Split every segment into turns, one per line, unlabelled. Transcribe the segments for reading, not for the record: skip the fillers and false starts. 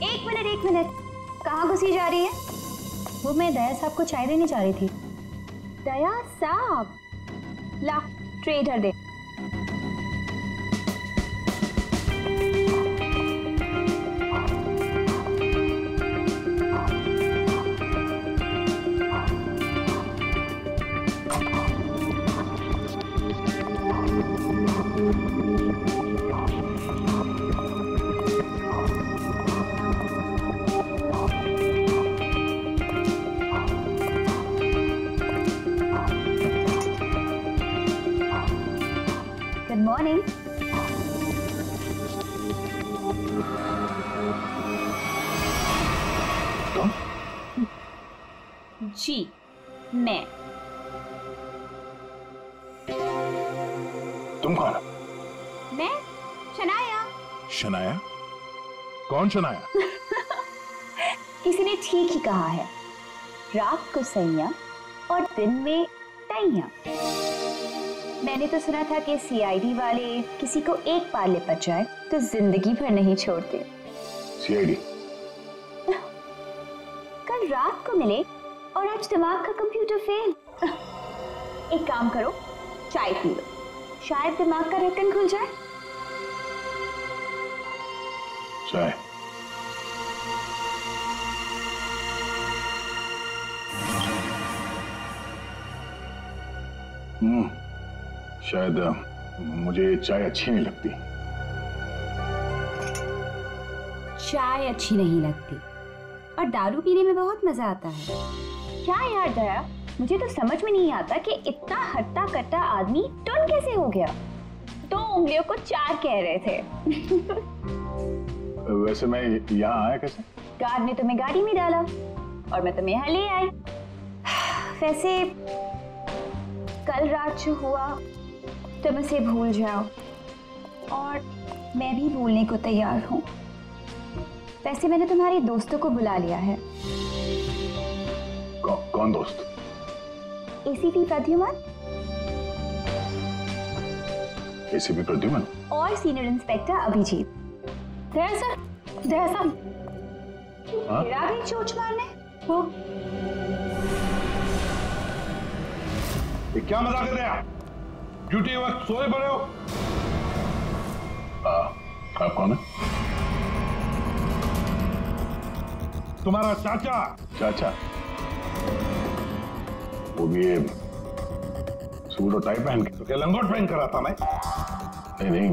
एक मिनट, कहाँ घुसी जा रही है?
वो मैं दया साहब को चाय देने जा रही थी।
दया साहब, ला ट्रे इधर दे। Good morning. जी मैं।
तुम कौन?
मैं शनाया।
शनाया? कौन शनाया?
किसी ने ठीक ही कहा है, रात को सैया और दिन में तैया। मैंने तो सुना था कि सीआईडी वाले किसी को एक बार लिपट जाए तो जिंदगी भर नहीं छोड़ते।
सीआईडी?
कल रात को मिले और आज दिमाग का कंप्यूटर फेल। एक काम करो, चाय पी लो, शायद दिमाग का ढक्कन खुल जाए।
चाय? शायद मुझे चाय अच्छी नहीं लगती।
चाय अच्छी नहीं लगती और दारू पीने में बहुत मजा आता है। क्या यार दया, मुझे तो समझ में नहीं आता कि इतना हट्टा कट्टा आदमी टुन कैसे हो गया। 2 उंगलियों को 4 कह रहे थे।
वैसे मैं यहाँ आया कैसे?
गार्ड ने तुम्हें गाड़ी में डाला और मैं तुम्हें यहाँ ले आई। वैसे कल रात जो हुआ तुम उसे भूल जाओ और मैं भी भूलने को तैयार हूँ। वैसे मैंने तुम्हारे दोस्तों को बुला लिया है।
कौन दोस्त?
एसीपी प्रद्युमन।
एसीपी प्रद्युमन
और सीनियर इंस्पेक्टर अभिजीत। दया सर, दया साहब, फिर आ गई चोट मारने। वो
ये क्या मजाक कर रहे हैं? ड्यूटी वक्त सोए पड़े हो?
आप कौन है?
तुम्हारा चाचा।
चाचा? वो भी ये सूट और टाई पहन के?
तो क्या लंगोट पहन कर आता मैं?
नहीं,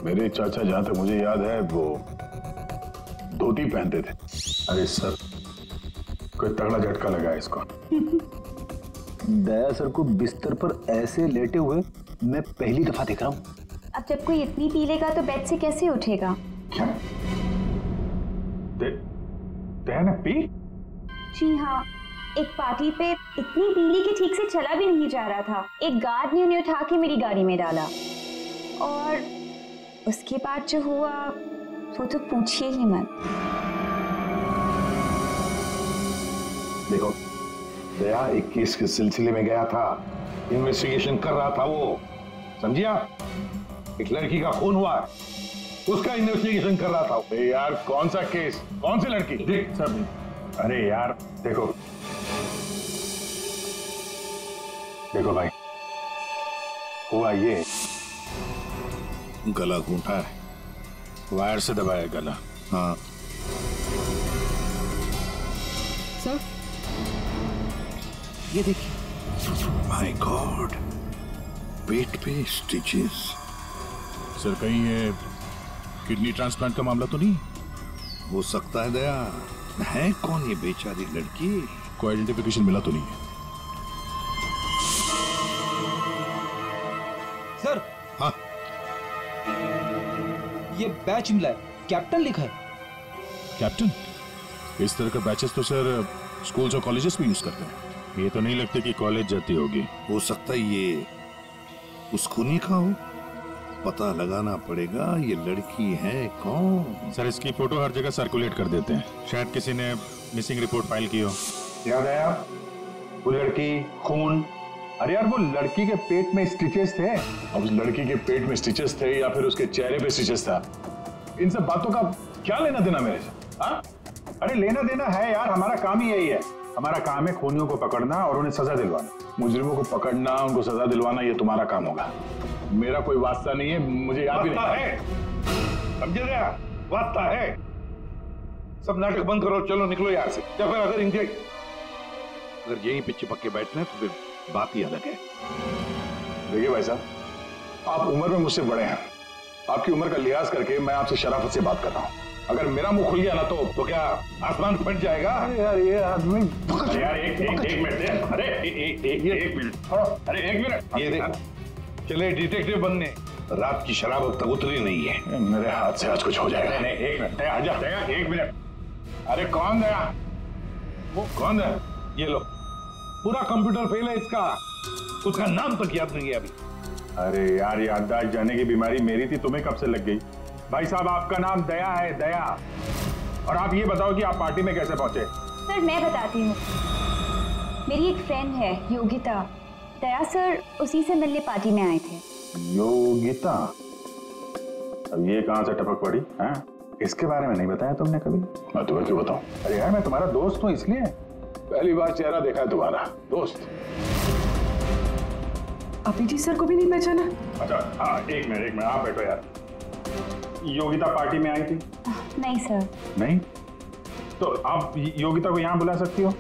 मेरे चाचा जहां तक मुझे याद है वो धोती पहनते थे।
अरे सर,
कोई तगड़ा झटका लगा है इसको।
दया सर को बिस्तर पर ऐसे लेटे हुए मैं पहली दफा देख रहा हूँ।
अब जब कोई इतनी पी लेगा तो बेड से कैसे उठेगा?
क्या?
दया ने पी?
जी हाँ, एक पार्टी पे इतनी पी ली कि ठीक से चला भी नहीं जा रहा था। एक गार्ड ने उन्हें उठा के मेरी गाड़ी में डाला और उसके बाद जो हुआ वो तो पूछिए ही मत।
देखो, दया एक केस के सिलसिले में गया था, इन्वेस्टिगेशन कर रहा था वो, समझिया? एक लड़की का खून हुआ है, उसका इन्वेस्टिगेशन कर रहा था।
यार कौन सा केस, कौन सी लड़की?
देख सब, अरे यार देखो भाई, हुआ ये,
गला घूंटा है, वायर से दबाया गला। हाँ
सर, ये देखिए।
माय गॉड, पेट पे स्टिचेस। सर कहीं ये किडनी ट्रांसप्लांट का मामला तो नहीं?
हो सकता है दया। है कौन ये बेचारी लड़की?
कोई आइडेंटिफिकेशन मिला तो नहीं है?
सर,
हाँ,
ये बैच मिला है, कैप्टन लिखा है।
कैप्टन? इस तरह का बैचेस तो सर स्कूल्स और कॉलेजेस में यूज करते हैं। ये तो नहीं लगता कि कॉलेज जाती होगी।
हो सकता है ये उस खूनी का हो, पता लगाना पड़ेगा। ये लड़की है कौन?
सर इसकी फोटो हर जगह सर्कुलेट कर देते हैं, शायद किसी ने मिसिंग रिपोर्ट फाइल की हो।
याद आया वो लड़की, खून। अरे यार वो लड़की के पेट में स्टिचेस थे।
अब उस लड़की के पेट में स्टिचेस थे या फिर उसके चेहरे पे स्टिचेस था,
इन सब बातों का क्या लेना देना मेरे से? हाँ? अरे लेना देना है यार, हमारा काम ही यही है। हमारा काम है खूनियों को पकड़ना और उन्हें सजा दिलवाना। मुजरिमों को पकड़ना, उनको सजा दिलवाना, ये तुम्हारा काम होगा। मेरा कोई वास्ता नहीं है, मुझे याद भी नहीं है। समझे गया? वास्ता है। सब नाटक बंद करो, चलो निकलो यहाँ से। या फिर अगर यहीं पे चिपक के बैठना है तो फिर बात ही अलग है। देखिए भाई साहब, आप उम्र में मुझसे बड़े हैं। आपकी उम्र का लिहाज करके मैं आपसे शराफत से बात कर रहा हूँ। अगर मेरा मुंह खुल गया ना तो क्या आसमान फट जाएगा? अरे यार ये आदमी यार एक मिनट दे। अरे एक मिनट, अरे एक मिनट। ये देखो, चले डिटेक्टिव बनने, रात की शराब अब तक उतरी नहीं है। मेरे हाथ से आज कुछ हो जाएगा। नहीं एक मिनट, आजा एक मिनट। अरे कौन गया? वो कौन है? ये लो, पूरा कंप्यूटर फेल है इसका, उसका नाम तक याद नहीं है अभी। अरे यार, याददाश्त जाने की बीमारी मेरी थी, तुम्हें कब से लग गई? भाई साहब, आपका नाम दया है, दया। और आप ये बताओ कि आप पार्टी में कैसे पहुंचे?
सर मैं बताती हूँ। मेरी एक फ्रेंड है योगिता, दया सर उसी से मिलने पार्टी में आए थे।
योगिता? अब ये कहाँ से टपक पड़ी है? इसके बारे में नहीं बताया तुमने कभी? मैं तुम्हें क्यों बताऊं? अरे यार, मैं तुम्हारा दोस्त हूँ, इसलिए पहली बार चेहरा देखा है तुम्हारा। दोस्त?
अभिजीत सर को भी नहीं पहचाना?
अच्छा हाँ, एक मिनट आप बैठो यार। योगिता पार्टी में आई थी?
नहीं सर।
नहीं? तो आप योगिता को यहाँ बुला सकती हो?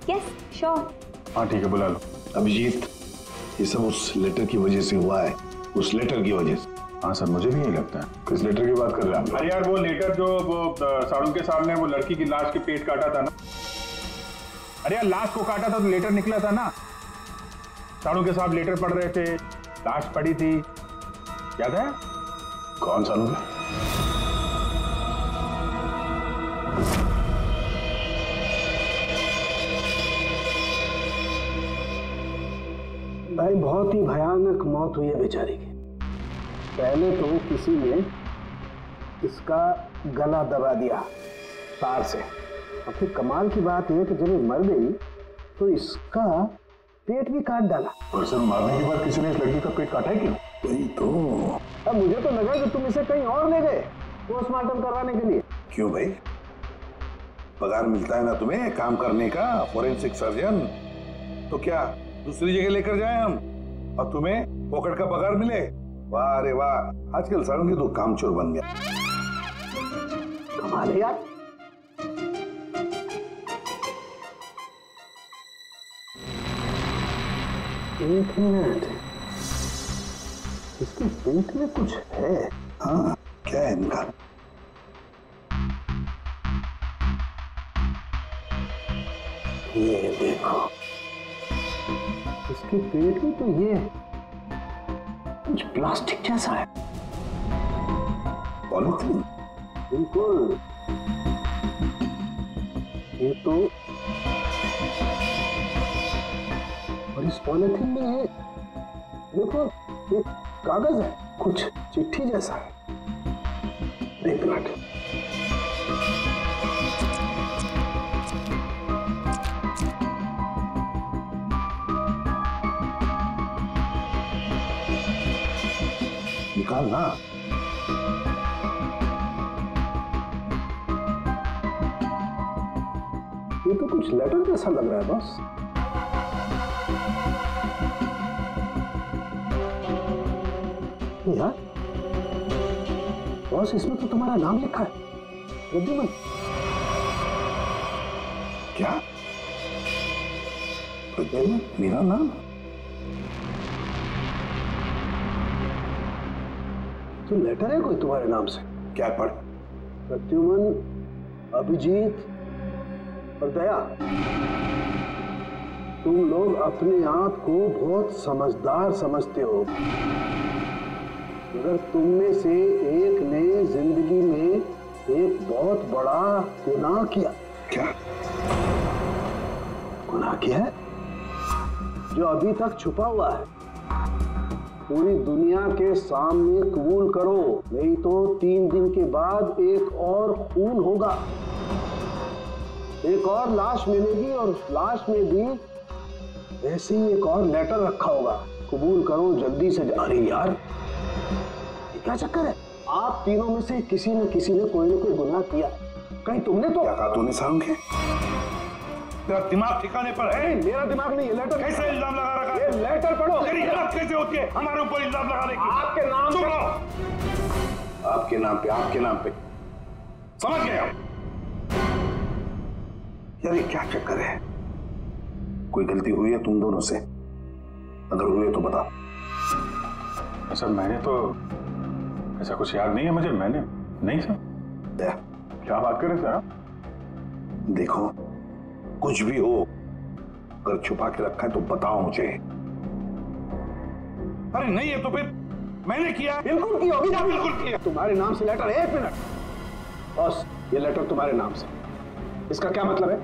Yes sure.
हाँ ठीक है, बुला लो।
अभिजीत, ये सब उस लेटर की वजह से हुआ है, उस लेटर की वजह से।
हाँ सर, मुझे भी यही लगता है। किस लेटर की बात कर रहे हैं? अरे यार, वो लेटर जो वो साड़ू के सामने वो लड़की की लाश के पेट काटा था ना। अरे यार, लाश को काटा था तो लेटर निकला था ना। साड़ू के साथ लेटर पढ़ रहे थे, लाश पड़ी थी, याद है? कौन साड़ू?
भाई बहुत ही भयानक मौत हुई है बेचारी की। पहले तो किसी ने इसका गला दबा दिया तार से, और फिर कमाल की बात यह कि जब ये मर गई तो इसका पेट भी काट डाला।
और सर, मारने के बाद किसी ने इस लड़की का पेट काटा है क्यों?
वही तो।
अब मुझे तो लगा कि तुम इसे कहीं और ले गए पोस्टमार्टम करवाने के लिए।
क्यों भाई? पगार मिलता है ना तुम्हें काम करने का, फोरेंसिक सर्जन। तो क्या दूसरी जगह लेकर जाए हम और तुम्हें पॉकेट का पगार मिले? वाह रे वाह, आजकल साड़ू तो कामचोर बन गया।
कमाल है यार। एक मिनट, इसके पेट में कुछ है।
हाँ, क्या है इनका?
ये देखो, इसके पेट में तो ये कुछ प्लास्टिक जैसा है।
पॉलीथीन?
बिल्कुल। ये तो, और इस पॉलीथीन में ये देखो एक कागज है, कुछ चिट्ठी जैसा है। एक मिनट,
निकाल ना।
ये तो कुछ लेटर जैसा लग रहा है बॉस। यार बॉस, इसमें तो तुम्हारा नाम लिखा है, प्रद्युमन।
क्या? प्रद्युमन मेरा नाम?
तो लेटर है कोई तुम्हारे नाम से?
क्या पढ़?
प्रद्युमन, अभिजीत और दया, तुम लोग अपने आप को बहुत समझदार समझते हो, मगर तुम में से एक ने जिंदगी में एक बहुत बड़ा गुनाह किया।
क्या
गुनाह किया है जो अभी तक छुपा हुआ है। पूरी दुनिया के सामने कबूल करो, नहीं तो 3 दिन के बाद एक और खून होगा, एक और लाश मिलेगी, और उस लाश में भी ऐसे ही एक और लेटर रखा होगा। कबूल करो जल्दी से। अरे यार, ये क्या चक्कर है? आप तीनों में से किसी न कोई न कोई गुनाह किया। कहीं तुमने तो
क्या कहा तूने सारुण के? तेरा दिमाग ठिकाने पर है?
मेरा दिमाग नहीं, ये लेटर
कैसे इल्जाम लगा रखा?
ये लेटर पढ़ो।
तेरी हिम्मत कैसे होती है हमारे ऊपर इल्जाम लगाने की?
आपके नाम
चुप
पे।
रहो। आपके नाम पे समझ गए हम। यार ये क्या चक्कर है? कोई गलती हुई है तुम दोनों से? अगर हुई है तो बता।
सर मैंने तो ऐसा कुछ याद नहीं है मुझे। मैंने नहीं सर।
क्या बात करें सर?
देखो कुछ भी हो अगर छुपा के रखा है तो बताओ मुझे। अरे नहीं है तो फिर मैंने किया।
बिल्कुल की होगी।
बिल्कुल किया।
तुम्हारे नाम से लेटर। 1 मिनट बॉस, ये लेटर तुम्हारे नाम से। इसका क्या मतलब है?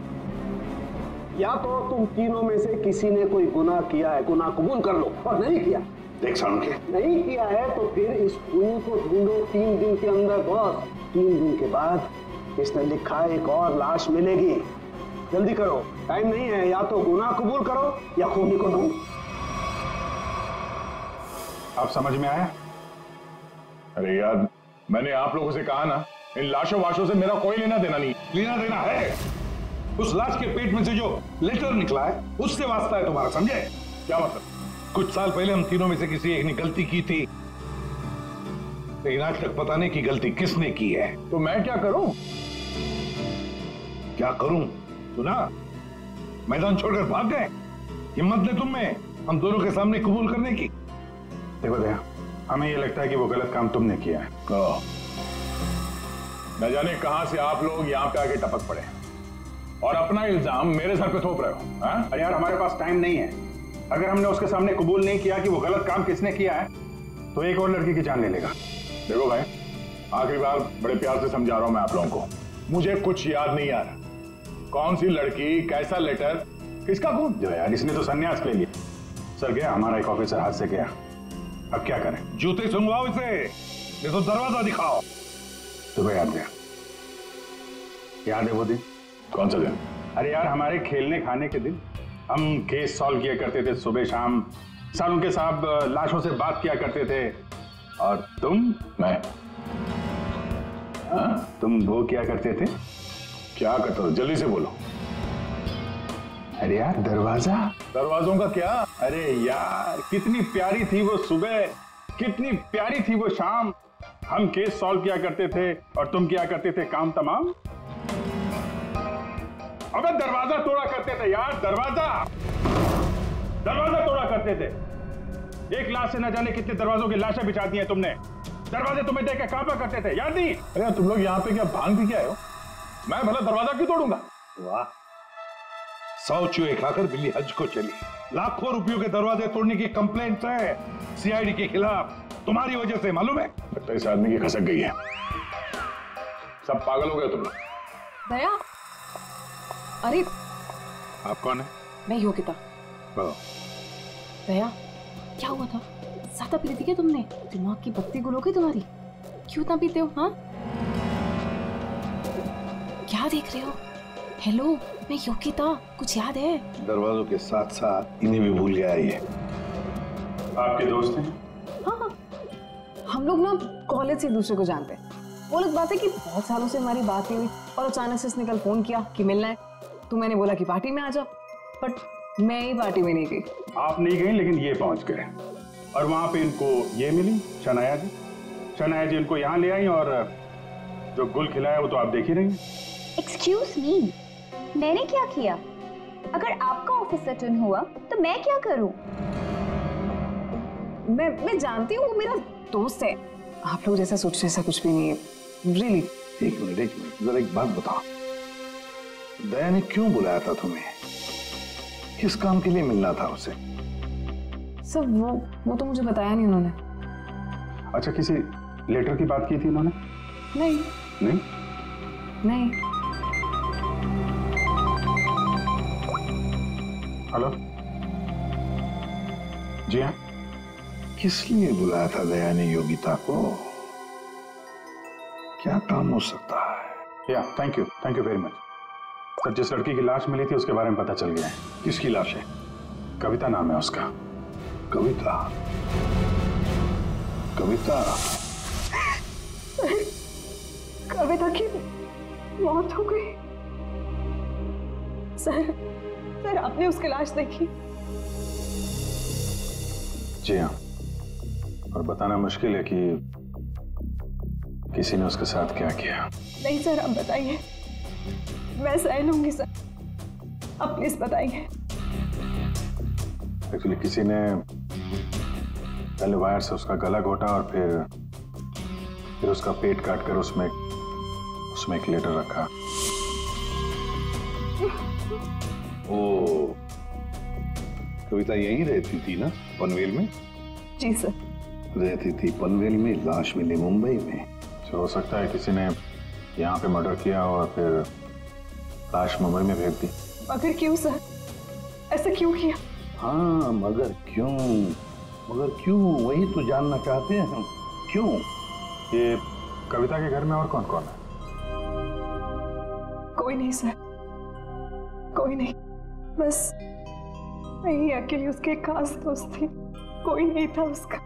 या तो तुम तीनों में से किसी ने कोई गुनाह किया है, गुनाह कबूल कर लो, और नहीं किया।
देख सारुण के,
नहीं किया है तो फिर इस खूनी को ढूंढो 3 दिन के अंदर बॉस। 3 दिन के बाद इसने लिखा एक और लाश मिलेगी। जल्दी करो, टाइम नहीं है। या तो गुनाह कबूल करो या खूनी को ढूंढो।
आप समझ में आया?
अरे यार, मैंने आप लोगों से कहा ना, इन लाशों वाशों से मेरा कोई लेना देना नहीं।
लेना देना है। उस लाश के पेट में से जो लेटर निकला है उससे वास्ता है तुम्हारा, समझे?
क्या मतलब?
कुछ साल पहले हम तीनों में से किसी एक ने गलती की थी, लेकिन आज तक पता नहीं कि गलती किसने की है।
तो मैं क्या करूं?
क्या करूं? सुना, मैदान छोड़कर भाग गए। हिम्मत ने तुम में हम दोनों के सामने कबूल करने की।
देखो दया, हमें ये लगता है कि वो गलत काम तुमने किया है।
न जाने कहां से आप लोग यहाँ पे आके टपक पड़े और अपना इल्जाम मेरे सर पे थोप रहे हो। हाँ?
अरे यार, हमारे पास टाइम नहीं है। अगर हमने उसके सामने कबूल नहीं किया कि वो गलत काम किसने किया है तो एक और लड़की की जान ले लेगा।
देखो भाई, आखिरी बार बड़े प्यार से समझा रहा हूं मैं आप लोगों को। मुझे कुछ याद नहीं आ रहा। कौन सी लड़की, कैसा लेटर, किसका खून?
जो यार, इसने तो संन्यास ले लिया। सर गया, हमारा एक ऑफिसर हाथ से गया। अब क्या करें?
जूते सुंघवाओ इसे, ये तो दरवाजा दिखाओ।
तुम्हें याद है? याद है वो दिन?
कौन सा दिन?
अरे यार, हमारे खेलने खाने के दिन हम केस सॉल्व किया करते थे सुबह शाम। सारुण के साहब लाशों से बात किया करते थे। और
मैं
तुम वो किया करते थे।
क्या करता था? जल्दी से बोलो।
अरे यार,
दरवाजों का क्या?
अरे यार, कितनी प्यारी थी वो सुबह, कितनी प्यारी थी वो शाम। हम केस सॉल्व किया करते थे और तुम किया करते थे काम तमाम। अबे दरवाजा तोड़ा करते थे यार, दरवाजा तोड़ा करते थे। एक लाश से न जाने कितने दरवाजों की लाशें बिछा दी हैं तुमने। दरवाजे तुम्हें देख के कांपा करते थे, याद नहीं?
अरे तुम लोग यहाँ पे क्या भांग पी के आए हो? मैं भला दरवाजा क्यों तोड़ूंगा?
वाह, 100 चूहे खाकर बिल्ली हज को चली। लाखों रुपयों के दरवाजे तोड़ने की कंप्लेंट है सीआईडी के खिलाफ, तुम्हारी वजह से, मालूम है?
लगता है इस आदमी की खसक गई है। सब पागल हो गए तुम लोग।
दया, अरे
आप कौन है?
मैं योगिता। दया, क्या हुआ था? ज्यादा पी थी क्या तुमने? दिमाग की बत्ती गुल हो गई तुम्हारी? क्यों इतना पीते हो? हाँ, क्या देख रहे हो? हेलो, मैं योगिता, कुछ याद है?
दरवाजों के साथ साथ इन्हें भी भूल गया ये।
आपके दोस्त हैं?
हाँ, हम लोग ना कॉलेज से एक दूसरे को जानते हैं। वो लोग बात है कि बहुत सालों से हमारी बात नहीं हुई और अचानक से इसने कल फोन किया कि मिलना है। तो मैंने बोला कि पार्टी में आ जाओ, बट मैं ही पार्टी में नहीं गई।
आप नहीं गई, लेकिन ये पहुंच गए और वहां पे इनको ये मिली, शनाया जी इनको यहाँ ले आई और जो गुल खिलाया वो तो आप देख ही रही हैं।
एक्सक्यूज मी, मैंने क्या किया? अगर आपका ऑफिसर टर्न हुआ तो मैं क्या करूं?
मैं जानती हूँ वो मेरा दोस्त है। आप लोग जैसा सोच रहे ऐसा कुछ भी नहीं है, रियली।
एक मिनट, जरा एक बात बताओ, दया ने क्यों बुलाया था तुम्हें? किस काम के लिए मिलना था उसे?
सर वो तो मुझे बताया नहीं उन्होंने।
अच्छा, किसी लेटर की बात की थी उन्होंने? नहीं। हेलो, जी हाँ।
किस लिए बुलाया था दया ने योगिता को? क्या काम हो सकता है?
या thank you very much sir. जिस लड़की की लाश मिली थी उसके बारे में पता चल गया है।
किसकी लाश है?
कविता नाम है उसका।
कविता?
कविता की मौत हो गई। सर आपने उसकी लाश देखी?
जी हाँ, और बताना मुश्किल है कि किसी ने उसके साथ क्या किया।
नहीं सर, आप बताइए, मैं सह लूंगी सर, आप प्लीज बताइए।
एक्चुअली किसी ने पहले वायर से उसका गला घोटा और फिर उसका पेट काटकर उसमें एक लेटर रखा।
ओ, कविता यहीं रहती थी ना, पनवेल में?
जी सर।
रहती थी पनवेल में, लाश मिली मुंबई में।
हो सकता है किसी ने यहाँ पे मर्डर किया और फिर लाश मुंबई में भेज दी।
मगर क्यों सर, ऐसा क्यों किया?
हाँ, मगर क्यों वही तो जानना चाहते हैं हम। क्यों?
ये कविता के घर में और कौन कौन है?
कोई नहीं सर, कोई नहीं, बस मैं ही अकेली उसके खास दोस्त थी, कोई नहीं था उसका।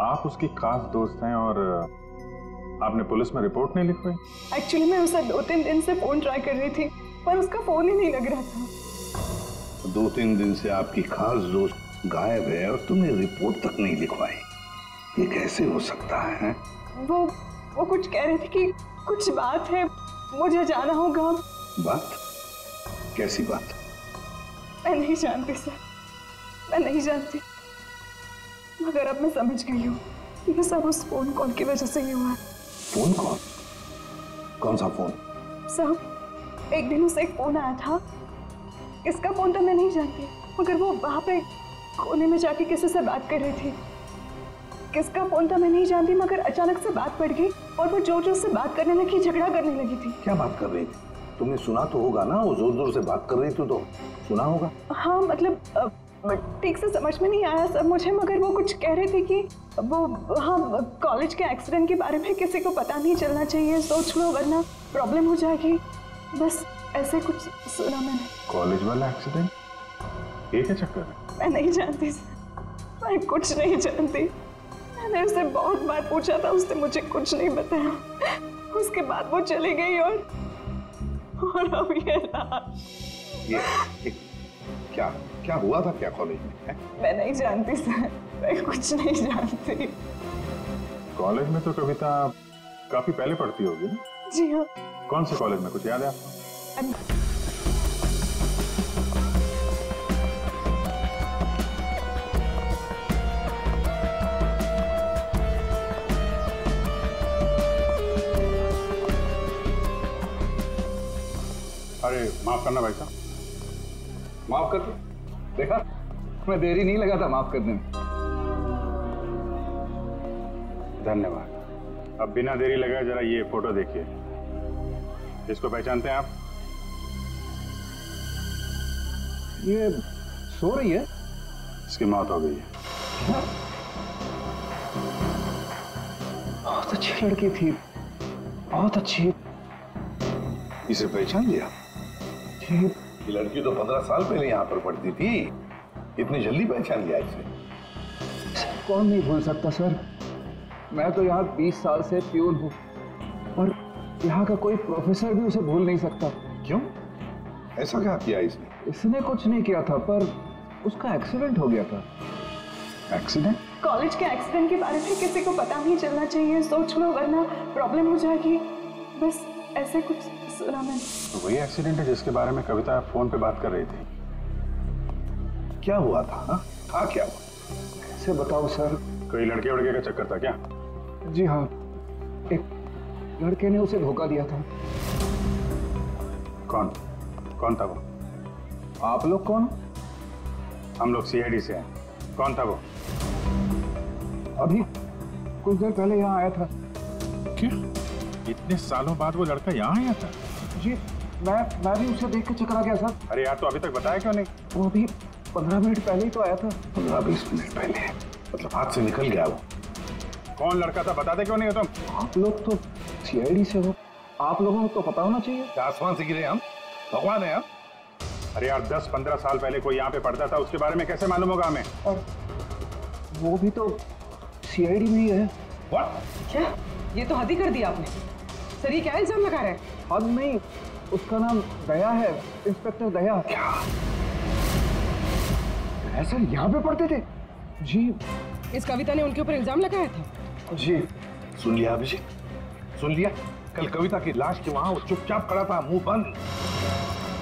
आप उसकी खास दोस्त हैं और आपने पुलिस में रिपोर्ट नहीं लिखवाई?
एक्चुअली मैं उसे 2-3 दिन से फोन ट्राई कर रही थी, पर उसका फोन ही नहीं लग रहा था।
2-3 दिन से आपकी खास दोस्त गायब है और तुमने रिपोर्ट तक नहीं लिखवाई, ये कैसे हो सकता है?
वो कुछ कह रहे थे कि कुछ बात है, मुझे जाना होगा।
बात? कैसी बात?
मैं नहीं जानती सर, मैं नहीं जानती, मगर अब मैं समझ गई हूँ कि ये सब उस फोन कॉल की वजह से ही हुआ।
Phone call? कौन सा फोन?
सर, एक दिन उसे एक फोन आया था, इसका फोन तो मैं नहीं जानती, मगर वो वहां पे कोने में जाके किसी से बात कर रही थी। किसका फोन था मैं नहीं जानती, मगर अचानक से बात पड़ गई और वो जोर जोर से बात करने लगी, झगड़ा करने लगी थी।
क्या बात कर रही थी? तुमने सुना तो होगा ना, वो जोर जोर से बात कर रही थी तो सुना होगा।
हाँ, मतलब ठीक से समझ में नहीं आया सब मुझे, मगर वो कुछ कह रही थी कि वो हाँ कॉलेज के एक्सीडेंट के बारे में किसी को पता नहीं चलना चाहिए, सोच लो वरना प्रॉब्लम हो जाएगी, बस ऐसे कुछ सुना मैंने।
कॉलेज वाला एक्सीडेंट? ये क्या चक्कर है?
मैं नहीं जानती, मैं कुछ नहीं जानती। मैंने उससे बहुत बार पूछा था, उसने मुझे कुछ नहीं बताया। उसके बाद वो चली गई और अब
ये क्या हुआ था क्या कॉलेज में?
मैं नहीं जानती सर, मैं कुछ नहीं जानती।
कॉलेज में तो कविता काफी पहले पढ़ती होगी ना?
जी हाँ।
कौन से कॉलेज में, कुछ याद है आपको? अरे माफ करना भाई साहब।
माफ कर दो। देखा, मैं देरी नहीं लगा था माफ करने में।
धन्यवाद। अब बिना देरी लगाए जरा ये फोटो देखिए। इसको पहचानते हैं आप?
ये सो रही है?
इसकी मौत हो गई है।
बहुत अच्छी लड़की थी, बहुत अच्छी।
इसे पहचान लिया? ये लड़की तो 15 साल पहले यहाँ पर पढ़ती थी, इतनी जल्दी पहचान लिया इसे?
कौन नहीं भूल सकता सर, मैं तो यहाँ 20 साल से प्यून हूँ और यहाँ का कोई प्रोफेसर भी उसे भूल नहीं सकता।
क्यों? ऐसा क्या किया इसने?
इसने कुछ नहीं किया था, पर उसका एक्सीडेंट हो गया था।
एक्सीडेंट?
कॉलेज के एक्सीडेंट के बारे में किसी को पता नहीं चलना चाहिए, सोच लो वरना प्रॉब्लम हो जाएगी, बस ऐसे कुछ सुना मैंने।
तो वही एक्सीडेंट है जिसके बारे में कविता फोन पे बात कर रही थी।
क्या हुआ था? हाँ, था क्या हुआ?
कैसे बताओ सर?
कोई लड़के वड़के का चक्कर था क्या?
जी हाँ, एक लड़के ने उसे धोखा दिया था।
कौन था वो?
आप लोग कौन?
हम लोग CID से हैं। कौन था वो?
अभी कुछ देर पहले यहाँ आया था।
क्या? इतने सालों बाद वो लड़का यहाँ आया था?
जी, मैं भी उसे देख के चकरा गया सर।
अरे यार, तो अभी तक बताया क्यों नहीं?
वो अभी 15 मिनट पहले ही तो आया था।
15-20 मिनट पहले? मतलब हाथ से निकल गया वो?
कौन लड़का था बताते क्यों नहीं हो तुम?
आप लोग तो CID से हो, आप लोगों को तो पता होना चाहिए।
आसमान से गिरे हम? भगवान है हम?
अरे यार, 10-15 साल पहले कोई यहाँ पे पढ़ता था, उसके बारे में कैसे मालूम होगा हमें?
और वो भी तो CID में ही है।
What?
क्या? ये तो हद ही कर दिया आपने। सर ये क्या इल्जाम लगा रहे हैं?
हद नहीं, उसका नाम दया है, इंस्पेक्टर दया।
क्या
सर यहाँ पे पढ़ते थे? जी।
इस कविता ने उनके ऊपर इल्जाम लगाया था?
जी।
सुन लिया अभिषेक, सुन लिया? कल कविता की लाश के वहां वो चुपचाप खड़ा था, मुंह बंद,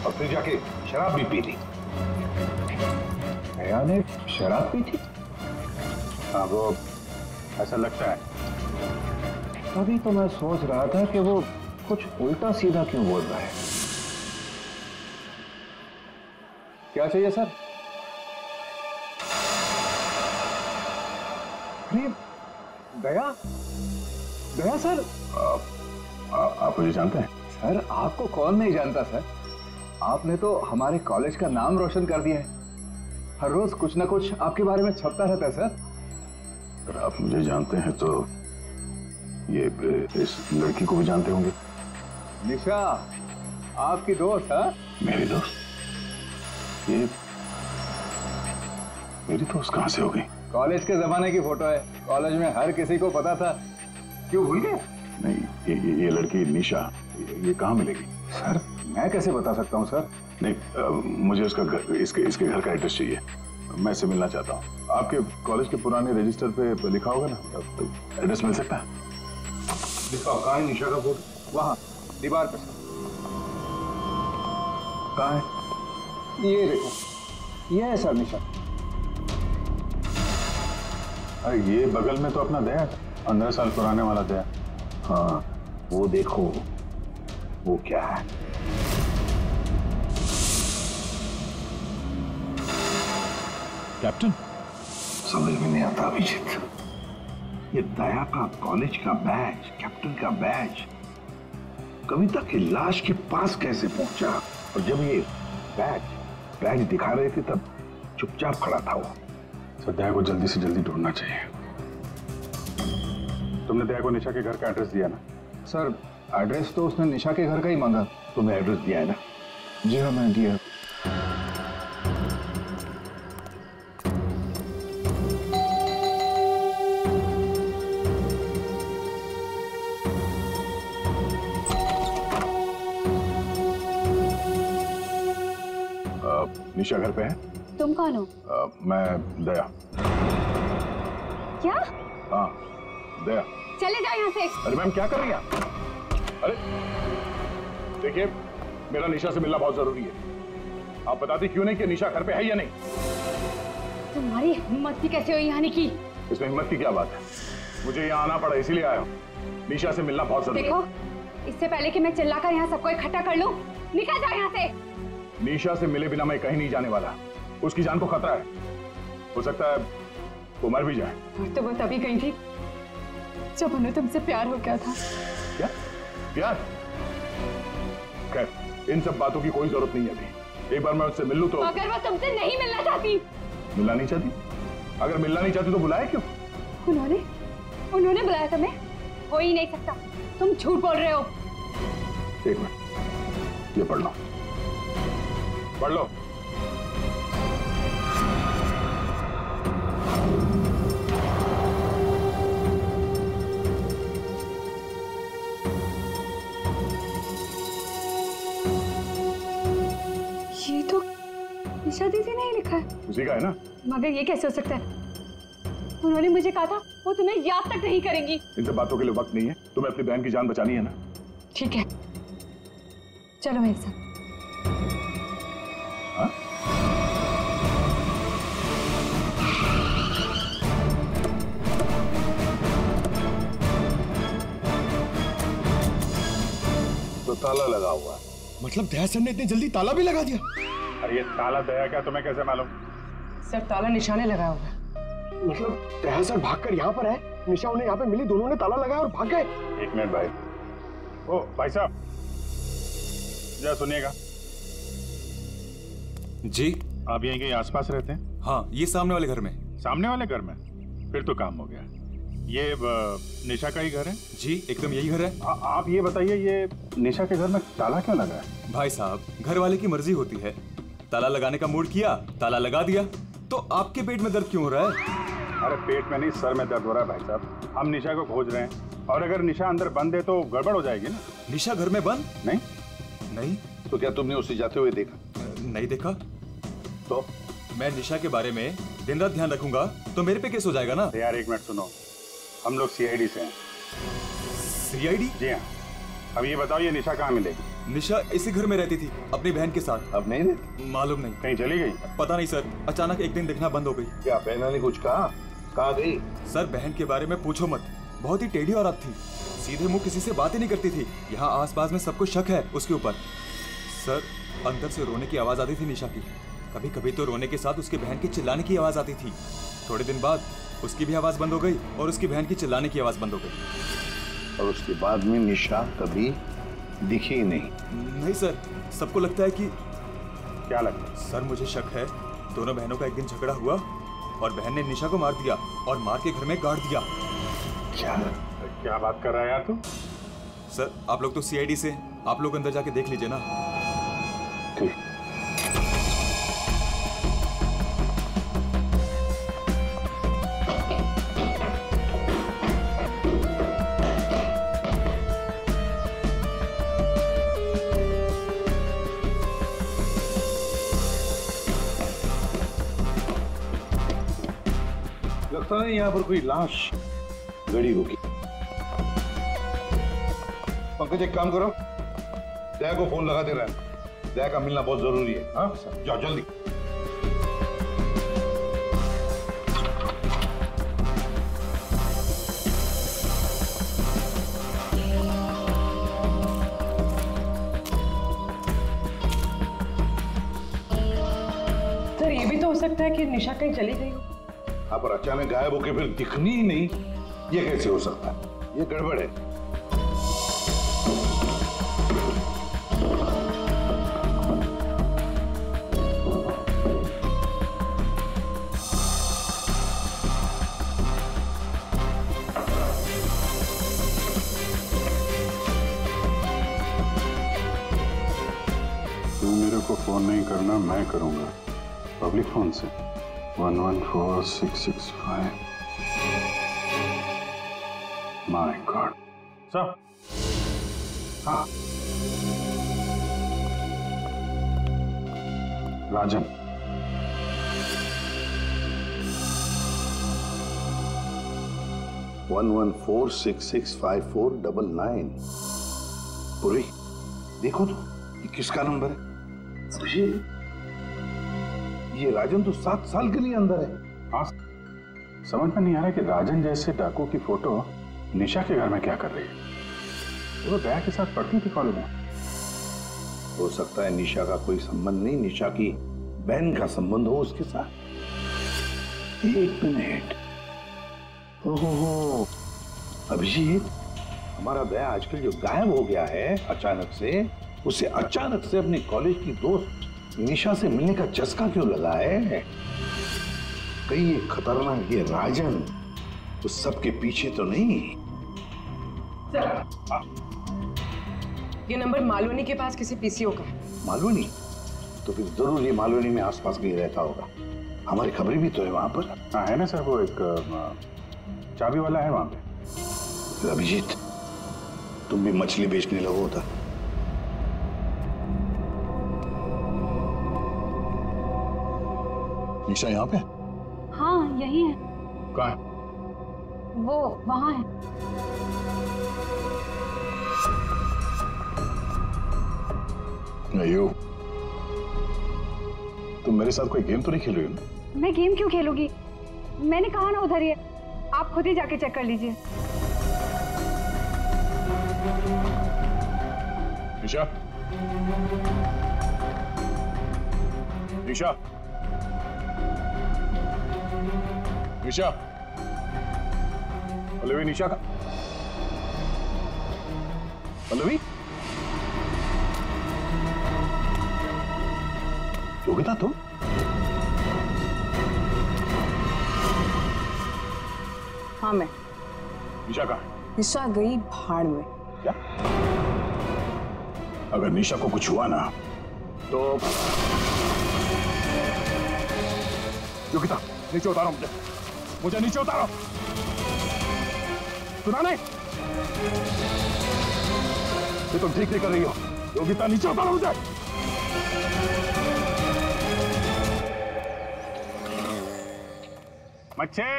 और फिर जाके शराब भी पी ली।
दया ने शराब पी थी?
हाँ, वो ऐसा लगता है।
अभी तो मैं सोच रहा था कि वो कुछ उल्टा सीधा क्यों बोल रहा है। क्या चाहिए सर? अरे दया, दया सर।
आप मुझे जानते हैं?
सर आपको कौन नहीं जानता सर, आपने तो हमारे कॉलेज का नाम रोशन कर दिया है। हर रोज कुछ ना कुछ आपके बारे में छपता रहता है सर।
अगर आप मुझे जानते हैं तो ये इस लड़की को भी जानते होंगे।
निशा आपकी दोस्त है?
मेरी दोस्त? ये मेरी दोस्त कहां से हो गई?
कॉलेज के जमाने की फोटो है, कॉलेज में हर किसी को पता था। क्यों भूल गए?
नहीं, ये लड़की निशा, ये कहाँ मिलेगी?
सर मैं कैसे बता सकता हूँ सर?
नहीं, मुझे उसका घर, इसके घर का एड्रेस चाहिए। मैं इससे मिलना चाहता हूँ। आपके कॉलेज के पुराने रजिस्टर पे लिखा होगा ना, एड्रेस मिल सकता है?
दिखाओ, कहाँ है निशा का फोटो?
वहाँ दीवार पे सर।
कहाँ है?
ये देखो, ये है सर निशा।
अरे ये बगल में तो अपना दया, 15 साल पुराने वाला दया।
हाँ, वो देखो, वो क्या है?
कैप्टन?
समझ में नहीं आता अभिजीत, ये दया का कॉलेज का बैज, कैप्टन का बैज कविता की लाश के पास कैसे पहुंचा? और जब ये बैज दिखा रहे थे तब चुपचाप खड़ा था वो।
सर दया को जल्दी से जल्दी ढूंढना चाहिए। तुमने दया को निशा के घर का एड्रेस दिया ना?
सर एड्रेस तो उसने निशा के घर का ही मांगा।
तुमने एड्रेस दिया है ना?
जी हाँ मैंने दिया।
निशा घर पे है?
तुम कौन हो?
मैं दया।
क्या?
हाँ दया।
चले जाओ यहाँ से।
अरे मैम क्या कर रही हैं? अरे देखिए, मेरा निशा से मिलना बहुत जरूरी है। आप बताती क्यों नहीं कि निशा घर पे है या नहीं?
तुम्हारी हिम्मत भी कैसे हुई यहाँ आने की?
इसमें हिम्मत की क्या बात है? मुझे यहाँ आना पड़ा इसीलिए आया हूँ। निशा से मिलना बहुत जरूरी है।
देखो, इससे पहले कि मैं चिल्लाकर यहाँ सबको इकट्ठा कर लूँ, निकल जाओ यहाँ से।
निशा से मिले बिना मैं कहीं नहीं जाने वाला। उसकी जान को खतरा है, हो सकता है वो मर भी जाए।
और तो वो तभी गई थी जब उन्हें तुमसे प्यार हो गया था।
क्या प्यार? खैर, इन सब बातों की कोई जरूरत नहीं है अभी। एक बार मैं उससे मिल लूं तो।
अगर वो तुमसे नहीं मिलना चाहती?
मिलना नहीं चाहती? अगर मिलना नहीं चाहती तो बुलाया क्यों?
उन्होंने बुलाया तुम्हें? हो ही नहीं सकता, तुम झूठ बोल रहे हो।
एक मिनट, ये पढ़ लो, पढ़ लो।
ये तो निशा दीदी ने ही लिखा है।
उसी का है ना?
मगर ये कैसे हो सकता है? उन्होंने मुझे कहा था वो तुम्हें याद तक नहीं करेंगी।
इन सब बातों के लिए वक्त नहीं है। तुम्हें अपनी बहन की जान बचानी है ना?
ठीक है, चलो मेरे साथ।
हाँ?
तो ताला लगा हुआ है।
मतलब दया सर ने इतनी जल्दी ताला भी लगा दिया?
अरे ये ताला दया क्या, तुम्हें कैसे मालूम?
सर ताला निशाने लगाया होगा।
मतलब दया सर भागकर यहाँ पर है, निशा उन्हें यहाँ पे मिली, दोनों ने ताला लगाया और भाग गए।
एक मिनट भाई। ओ भाई साहब, जरा सुनिएगा।
जी?
आप यहीं के आसपास रहते हैं?
हाँ, ये सामने वाले घर में।
सामने वाले घर में? फिर तो काम हो गया। ये निशा का ही घर है?
जी एकदम यही घर है।
आप ये बताइए, ये निशा के घर में ताला क्यों लगा है?
भाई साहब, घर वाले की मर्जी होती है। ताला लगाने का मूड किया, ताला लगा दिया। तो आपके पेट में दर्द क्यों हो रहा है?
अरे पेट में नहीं, सर में दर्द हो रहा है भाई साहब। हम निशा को खोज रहे हैं, और अगर निशा अंदर बंद है तो गड़बड़ हो जाएगी ना।
निशा घर में बंद?
नहीं
नहीं।
तो क्या तुमने उसे जाते हुए देखा?
नहीं देखा।
तो
मैं निशा के बारे में दिन रात ध्यान रखूंगा तो मेरे पे केस हो जाएगा ना।
यार एक मिनट सुनो, हम लोग CID से हैं।
CID?
जी हाँ। अब ये बताओ ये निशा कहाँ मिलेगी?
निशा इसी घर में रहती थी अपनी बहन के साथ।
अब नहीं रहती?
मालूम नहीं।
कहीं चली गई?
पता नहीं सर, अचानक एक दिन दिखना बंद हो गई।
क्या बहना ने कुछ कहा? कहाँ गई?
सर बहन के बारे में पूछो मत, बहुत ही टेढ़ी औरत थी, सीधे मुंह किसी से बात ही नहीं करती थी। यहाँ आसपास में सबको शक है उसके ऊपर। सर अंदर से रोने की आवाज आती थी निशा की, कभी कभी तो रोने के साथ उसकी बहन के चिल्लाने की आवाज आती थी। थोड़े दिन बाद उसकी भी आवाज बंद हो गई और उसकी बहन की चिल्लाने की आवाज बंद हो गई।
और उसके बाद में निशा कभी दिखी ही नहीं?
नहीं सर, सबको लगता है कि।
क्या लगता है?
सर मुझे शक है दोनों बहनों का एक दिन झगड़ा हुआ और बहन ने निशा को मार दिया और मार के घर में गाड़ दिया।
क्या बात कर रहा है यार तू?
सर आप लोग तो CID से, आप लोग अंदर जाके देख लीजिए ना।
ठीक। लगता है यहाँ पर कोई लाश गड़ी होगी। पंकज एक काम करो, दया को फोन लगा दे रहा है, दया का मिलना बहुत जरूरी है। हाँ जाओ जल्दी।
सर ये भी तो हो सकता है कि निशा कहीं चली गई हो।
हाँ पर अचानक गायब होके फिर दिखनी ही नहीं, ये कैसे हो सकता है? ये गड़बड़ है।
तू मेरे को फोन नहीं करना, मैं करूंगा पब्लिक फोन से। 114665। My God. सर। हाँ राजन।
वन 114665499। पूरी देखो तो ये किसका नंबर है? ये राजन तो 7 साल के लिए अंदर है।
हाँ समझ में नहीं आ रहा कि राजन जैसे डाकू की फोटो निशा के घर में क्या कर रही है। वो दया के साथ पढ़ती थी कॉलेज में।
हो सकता है निशा का कोई संबंध नहीं, निशा की बहन का संबंध हो उसके साथ। एक मिनट। ओहो अभिजीत, हमारा दया आजकल जो गायब हो गया है अचानक से, उसे अचानक से अपने कॉलेज की दोस्त निशा से मिलने का चस्का क्यों लगा है? कहीं ये खतरनाक ये राजन उस सब के पीछे तो नहीं?
ये नंबर मालवनी के पास किसी PCO का है।
मालवनी? तो फिर जरूर ये मालवनी में आसपास कहीं रहता होगा। हमारी खबरें भी तो है वहां पर।
हाँ है ना सर, वो एक चाबी वाला है वहां पे।
अभिजीत तुम भी मछली बेचने लगो होता। निशा यहाँ पे?
हाँ यही है।
कहाँ है?
वो वहाँ है।
अयो, तुम मेरे साथ कोई गेम तो नहीं खेल रही हो ना?
मैं गेम क्यों खेलूंगी? मैंने कहा ना उधर ही है, आप खुद ही जाके चेक कर लीजिए।
निशा, निशा, निशा, पल्लवी, निशा का पल्लवी, योगिता तुम?
हाँ मैं।
निशा कहाँ?
निशा गई भाड़ में।
क्या? अगर निशा को कुछ हुआ ना तो योगिता नीचे उतारो, मुझे नीचे उतारो। सुना नहीं? ये तुम ठीक नहीं कर रही हो। योगिता नीचे उतारो मुझे।
मच्छी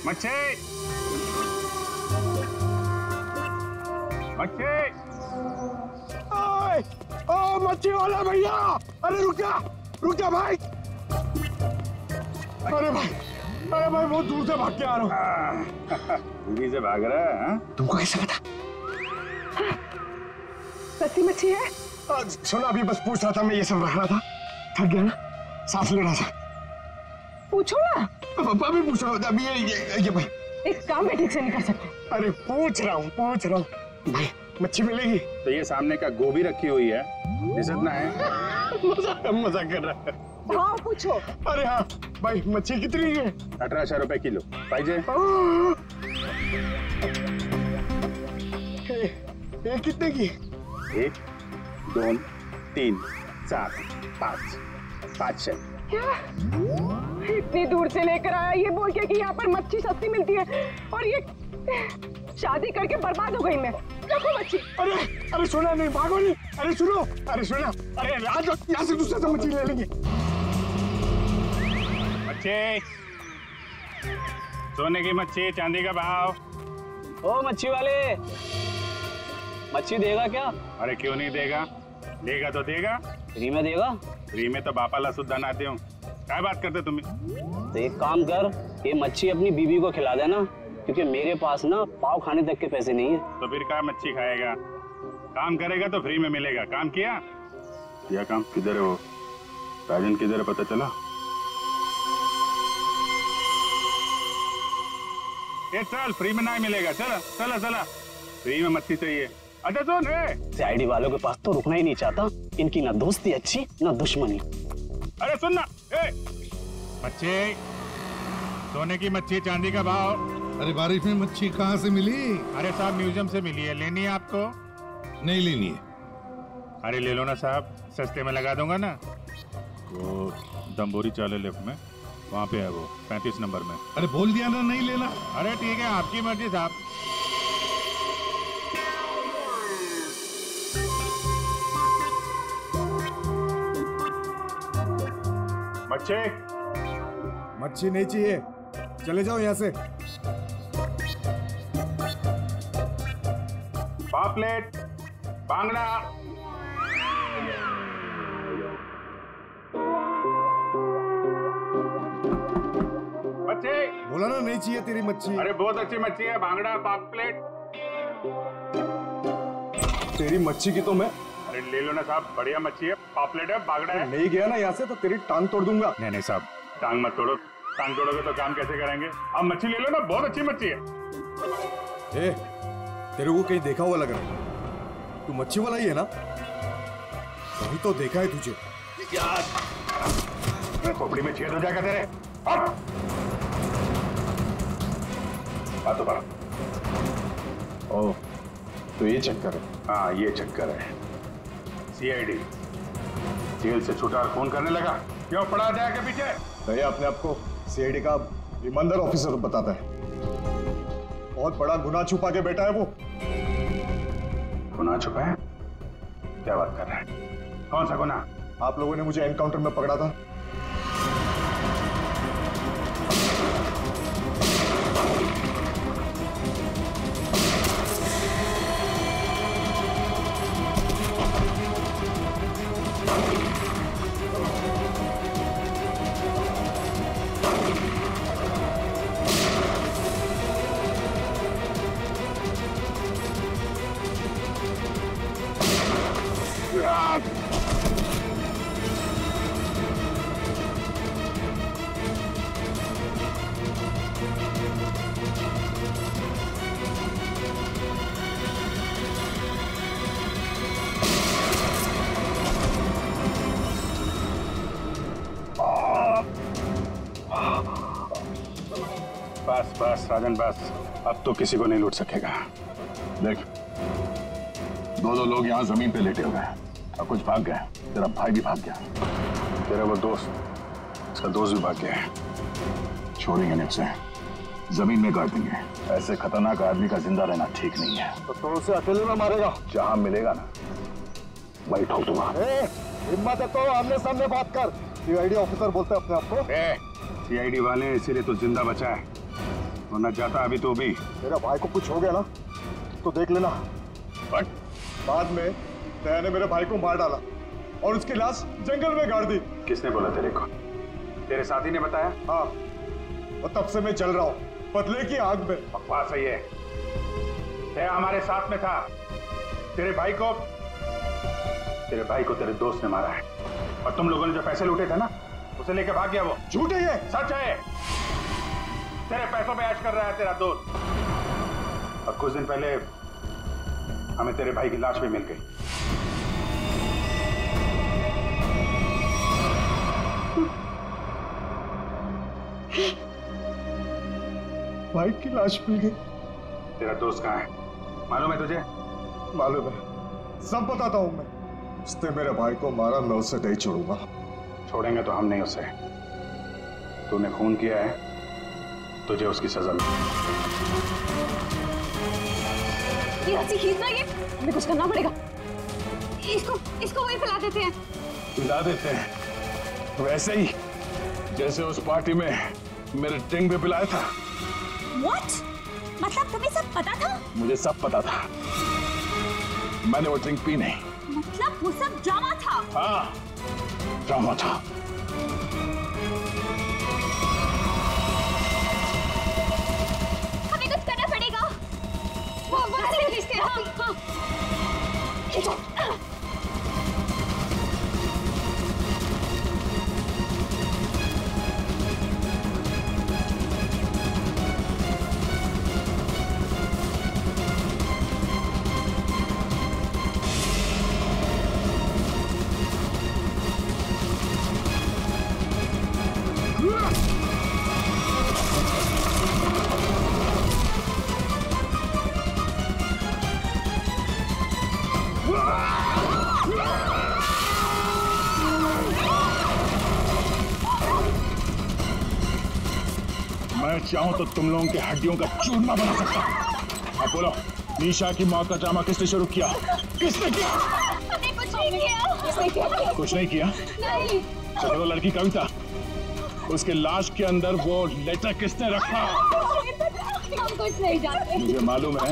मच्छी मच्छी,
ओ मच्छी वाला भैया, अरे रुक जा भाई। अरे भाई बहुत दूर से भाग के आ रहा हूँ।
दूरी से भाग रहा है?
तुमको कैसे पता?
सच्ची मच्छी है?
सुना, अभी बस पूछ रहा था, मैं ये सब रख रहा था, थक गया ना, सांस ले रहा था।
पूछो ना।
अभी पूछ रहा हूँ, अभी ये भाई
एक काम भी ठीक से नहीं कर सकते।
अरे पूछ रहा हूँ भाई, मच्छी मिलेगी?
तो ये सामने का गोभी रखी हुई है, इज्जत ना है?
मजाक कर रहा है।
हाँ पूछो।
अरे हाँ भाई, मच्छी कितनी है?
1800 रुपए किलो। पाहिजे?
ये कितने की?
1 2 3 4 5 500।
क्या? इतनी दूर से लेकर आया ये बोल के कि यहाँ पर मच्छी सस्ती मिलती है, और ये शादी करके बर्बाद हो गई मैं। देखो मच्छी।
अरे सुना नहीं, भागो नहीं। अरे सुनो, अरे सुना, अरे आज यहाँ से दूसरे से मच्छी ले लेंगे।
मच्छी, सोने की मच्छी, चांदी का भाव।
ओ मच्छी वाले, मच्छी देगा क्या?
अरे क्यों नहीं देगा, देगा तो देगा।
फ्री में देगा?
फ्री में तो बापाला सुद्धा ना दूं। क्या बात करते तुम?
तो एक काम कर, ये मच्छी अपनी बीबी को खिला देना, क्योंकि मेरे पास ना पाव खाने तक के पैसे नहीं है।
तो फिर क्या मच्छी खाएगा? काम करेगा तो फ्री में मिलेगा। काम किया काम? किधर है वो राजन? किधर है पता चला? ये चल, फ्री में नहीं मिलेगा। चला फ्री में मच्छी चाहिए। अच्छा सुन,
सीआईडी वालों के पास तो रुकना ही नहीं चाहता, इनकी ना दोस्ती अच्छी ना दुश्मनी।
अरे सुन ना, मच्छी, सोने की मच्छी, चांदी का भाव।
अरे बारिश में मच्छी कहाँ से मिली?
अरे साहब म्यूजियम से मिली है। लेनी है आपको?
नहीं लेनी है।
अरे ले लो ना साहब, सस्ते में लगा दूंगा ना। वो दम्बोरी चाले लेफ्ट में, वहाँ पे है वो 35 नंबर में।
अरे बोल दिया ना नहीं लेना।
अरे ठीक है, आपकी मर्जी साहब।
मच्छी नहीं चाहिए, चले जाओ यहाँ से।
पापलेट, बांगड़ा। मच्छी
बोला ना नहीं चाहिए तेरी मच्छी।
अरे बहुत अच्छी मच्छी है, बांगड़ा, पापलेट।
तेरी मच्छी की तो मैं।
अरे ले लो ना साहब, बढ़िया मच्छी है, पापलेट है, बांगड़ा है।
नहीं गया ना यहाँ से तो तेरी टांग तोड़ दूंगा।
नहीं साहब, टांग मत तोड़ो। टांग तोड़ोगे तो काम कैसे करेंगे? आप मच्छी ले लो ना, बहुत अच्छी मच्छी है।
तेरे को कहीं देखा हुआ लग रहा है, तू मच्छी वाला ही है ना? कहीं तो देखा है तुझे।
खोपड़ी में छेद हो जाएगा तेरे। बात।
ओह, तो ये चक्कर है?
हाँ ये चक्कर है। सीआईडी जेल से छूटा और फोन करने लगा, क्यों पड़ा जाएगा पीछे?
भैया अपने आप को सीआईडी का ईमानदार ऑफिसर बताता है, बहुत बड़ा गुनाह छुपा के बैठा है वो।
गुनाह छुपा है? क्या बात कर रहा है? कौन सा गुनाह?
आप लोगों ने मुझे एनकाउंटर में पकड़ा था।
बस राजन बस, अब तो किसी को नहीं लूट सकेगा।
देख, दो लोग यहाँ जमीन पे लेटे हुए हैं और कुछ भाग गए। तेरा भाई भी भाग गया,
तेरा वो दोस्त, इसका दोस्त भी भाग गया है।
छोड़ेंगे नहीं उसे। जमीन में गाड़ देंगे। ऐसे खतरनाक आदमी का जिंदा रहना ठीक नहीं है।
तो उसे अकेले में मारेगा?
जहां मिलेगा ना वही ठोक दूंगा।
हिम्मत है तो आमने सामने बात कर। सीआईडी ऑफिसर बोलते अपने आप को।
सीआईडी वाले इसीलिए तो जिंदा बचा है, वरना जाता अभी तो भी।
मेरा भाई को कुछ हो गया ना तो देख लेना।
बट
बाद में दया ने मेरे भाई को मार डाला और उसकी लाश जंगल में गाड़ दी।
किसने बोला तेरे को? तेरे साथी ने बताया?
हाँ, और तब से मैं चल रहा हूँ बदले की आग में।
बकवास है ये। दया हमारे साथ में था। तेरे भाई को तेरे दोस्त ने मारा है, और तुम लोगों ने जो पैसे लूटे थे ना उसे लेके भाग गया वो।
झूठ है ये?
सच है। तेरे पैसों पे ऐश कर रहा है तेरा दोस्त। और कुछ दिन पहले हमें तेरे भाई की लाश भी मिल गई।
भाई की लाश मिल गई?
तेरा दोस्त कहाँ है मालूम है तुझे?
मालूम है, सब बताता हूं मैं। उसने मेरे भाई को मारा, मैं उसे नहीं छोड़ूंगा।
छोड़ेंगे तो हम नहीं उसे। तूने खून किया है, तुझे उसकी सजा मिलेगी।
ये खींचना, ये हमें कुछ करना पड़ेगा। इसको वही फैला देते हैं।
पिला देते हैं वैसे ही जैसे उस पार्टी में मेरे ड्रिंक पे पिलाया था।
What? मतलब तुम्हें सब पता था?
मुझे सब पता था, मैंने वो ड्रिंक पी नहीं।
मतलब वो सब ड्रामा था?
हाँ, ड्रामा था।
हमें कुछ करना पड़ेगा। वो खींचते हैं। हाँ। खींचो।
मैं चाहूं तो तुम लोगों के हड्डियों का चूरमा बना सकता हूं। अब बोलो, निशा की मौत का ड्रामा किसने शुरू किया? किसने किया?
हमने कुछ नहीं किया। किसने किया?
कुछ नहीं किया?
नहीं।
तो वो लड़की कविता, उसके लाश के अंदर वो लेटर किसने रखा?
हम कुछ नहीं जानते।
मुझे मालूम है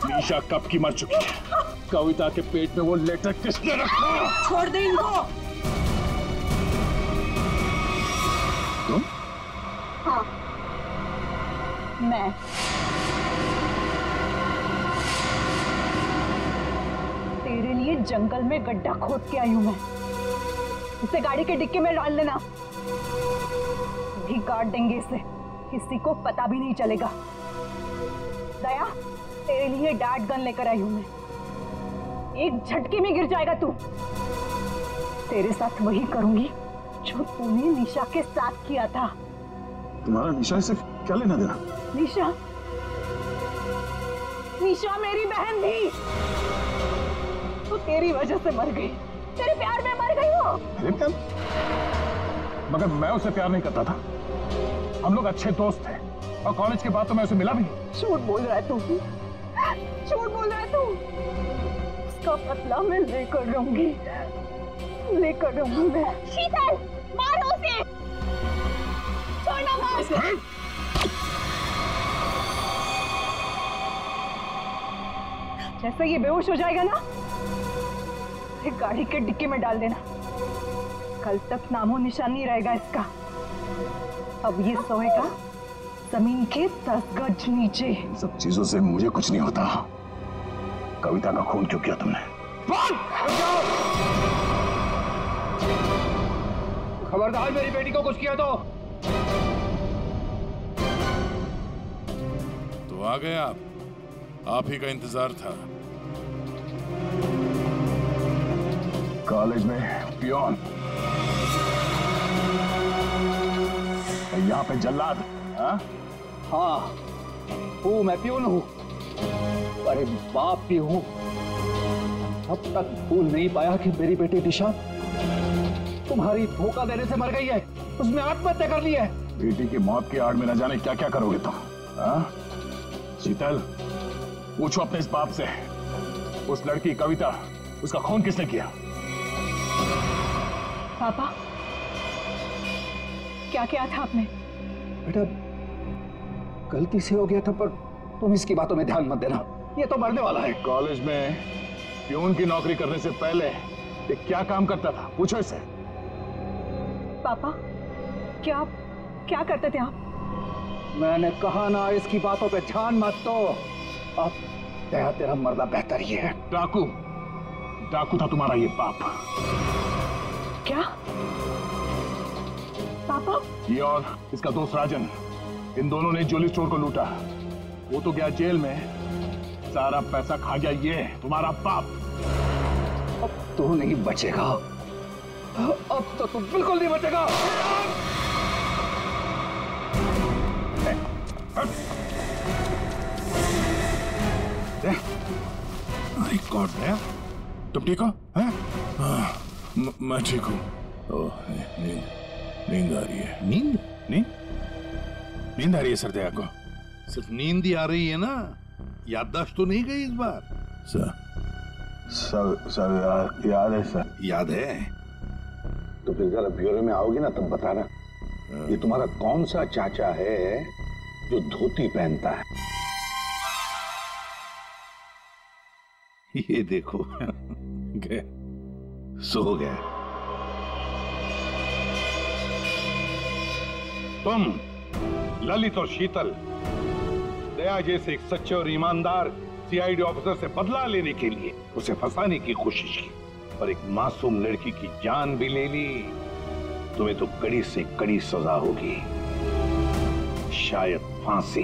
निशा कब की मर चुकी है। कविता के पेट में वो लेटर किसने रखा?
छोड़ दे इनको।
तुम?
हाँ, मैं।
तेरे लिए जंगल में गड्ढा खोद के आई हूं मैं। इसे गाड़ी के डिक्की में डाल देना, भी काट देंगे इसे, किसी को पता भी नहीं चलेगा। दया, तेरे लिए डैड गन लेकर आई हूं मैं। एक झटके में गिर जाएगा तू। तेरे साथ वही करूंगी जो तूने निशा के साथ किया था।
तुम्हारा निशा से क्या लेना देना?
निशा मेरी बहन थी, तो तेरी वजह से मर गई। तेरे प्यार में मर गई वो।
मेरे प्यार? मगर मैं उसे प्यार नहीं करता था। हम लोग अच्छे दोस्त थे, और कॉलेज के बाद तो मैं उसे मिला भी नहीं।
झूठ बोल रहा है तू, झूठ बोल रहा है तू। उसका बदला मैं लेकर रहूंगी मैं।
शीतल, मारो उसे। छोड़ना मार।
जैसे ये बेहोश हो जाएगा ना, एक गाड़ी के डिक्की में डाल देना। कल तक नामो निशान नहीं रहेगा इसका। अब ये सोएगा जमीन के 10 गज नीचे।
सब चीजों से मुझे कुछ नहीं होता। कविता का खून क्यों किया तुमने?
खबरदार, मेरी बेटी को कुछ किया तो
आ गए आप ही का इंतजार था।
कॉलेज में पियोन, यहाँ पे जल्लाद।
हाँ, हूँ मैं पियोन हूँ, अरे बाप भी हूँ। अब तक भूल नहीं पाया कि मेरी बेटी निशा तुम्हारी धोखा देने से मर गई है। उसने आत्महत्या कर ली है।
बेटी की मौत की आड़ में न जाने क्या क्या करोगे तुम। हाँ? शीतल, पूछो अपने इस बाप से, उस लड़की कविता, उसका खून किसने किया?
पापा, क्या किया था आपने?
बेटा, गलती से हो गया था, पर तुम इसकी बातों में ध्यान मत देना, ये तो मरने वाला है।
कॉलेज में प्यून की नौकरी करने से पहले ये क्या काम करता था? पूछो इसे।
पापा, क्या करते थे आप?
मैंने कहा ना, इसकी बातों पे ध्यान मत दो। अब तेरा मरना बेहतर ही है।
डाकू था तुम्हारा ये बाप।
क्या पापा?
ये और इसका दोस्त राजन, इन दोनों ने ज्वेलरी स्टोर को लूटा। वो तो गया जेल में, सारा पैसा खा गया ये तुम्हारा बाप।
अब तू नहीं बचेगा, अब तो तू बिल्कुल नहीं बचेगा।
माय गॉड, तुम ठीक हो? मैं ठीक हूँ। नींद आ रही है।
नींद आ रही है सरदया को? सिर्फ नींद ही आ रही है ना, याददाश्त तो नहीं गई इस बार?
सर याद है सर।
याद है
तो फिर जरा ब्यूरो में आओगे ना तब बताना, ये तुम्हारा कौन सा चाचा है जो धोती पहनता है?
ये देखो गए, सो गया। तुम ललित और शीतल दया जैसे एक सच्चे और ईमानदार सीआईडी ऑफिसर से बदला लेने के लिए उसे फंसाने की कोशिश की, और एक मासूम लड़की की जान भी ले ली। तुम्हें तो कड़ी से कड़ी सजा होगी, शायद फांसी।